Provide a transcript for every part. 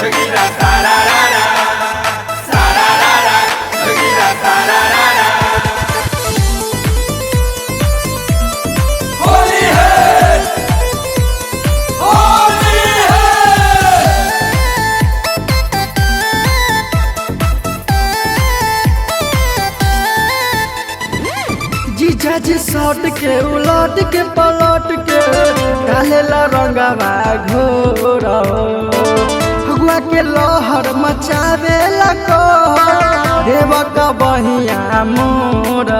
Yogira sararara, sararara, yogira sararara. Holi है, होली है। जीजा जी सट के उलट के पलट के डालेला रंगवा घोर फगुआ के लहर मचावेला कहर देव का बहिया मोर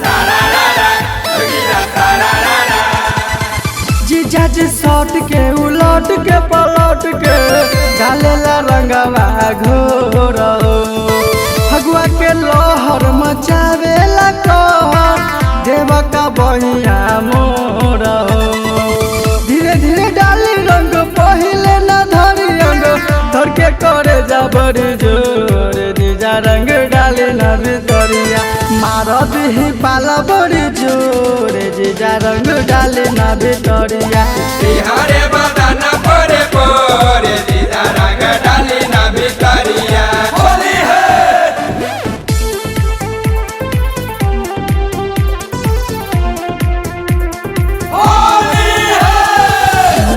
सारारारा, योगिरा सारारारा। जीजा जी सट के उलट के पलट के डालेला रंगवा घोर फगुआ के लहर मचावेला कहर देव का बहिया मोर धीरे धीरे डाली रंग पहिले न धरी रंग धर के करे जबरी जोर जीजा रंग डाली न भितरिया मार दिही पाला बड़ी जोर जीजा रंग डाली न भितरिया बिहारे बदाना परे परे दीदा रंग डाली ना भितरिया। होली है, होली है।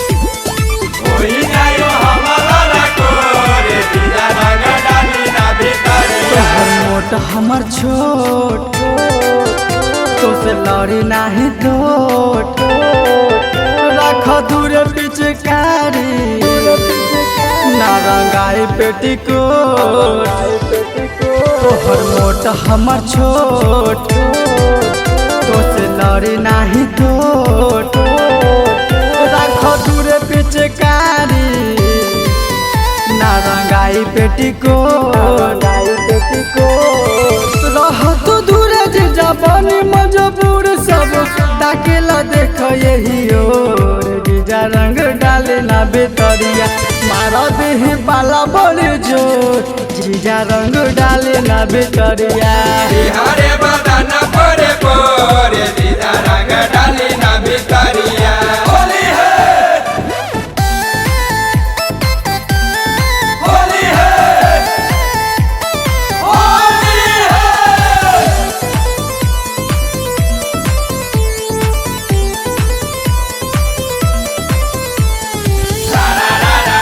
होई जायो हमारा रकोरे दीदा रंग डाली ना भितरिया। तोहर मोट हमर छोट तो से लड़ी नाही दोट रख दूर पिचकारी ना रंगाई पेटीकोट तोहर मोट हमर छोट तो से लड़ी नाही दोट रख दूर पिचकारी ना रंगाई पेटीकोट रह तो दूर जीजा बनी मजबूर सब ताकेला देख यही ओर जीजा रंग डाले ना बेतरिया मारा देह बाला बड़े जोर जीजा रंग डाले ना बेतरिया बिहारे बदाना परे परे दीदा रंग डाली ना भितरिया। होली है, होली है, होली है। सारारारा,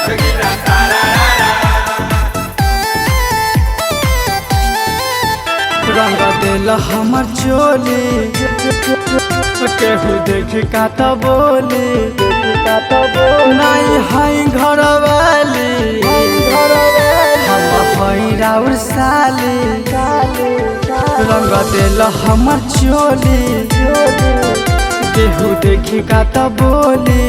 योगिरा सारारारा। रंग दिल हमर चोली केहू देख का त बोली नहीं हई घर वाली हम हई राउर साली रंग दिल हमर चोली केहू देख का त बोली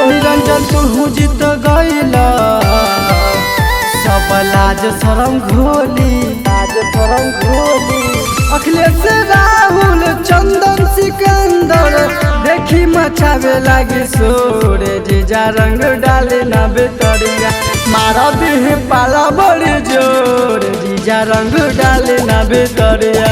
निरंजन तू जीत गईला सब लाज शरम घोली अखिलेश राहुल चंदन सिकंदर देखी मचावे लागी सोरे जीजा रंग डाले ना बेतरिया मारा देह पाला बड़ी जोर जीजा रंग डाले ना बेतरिया।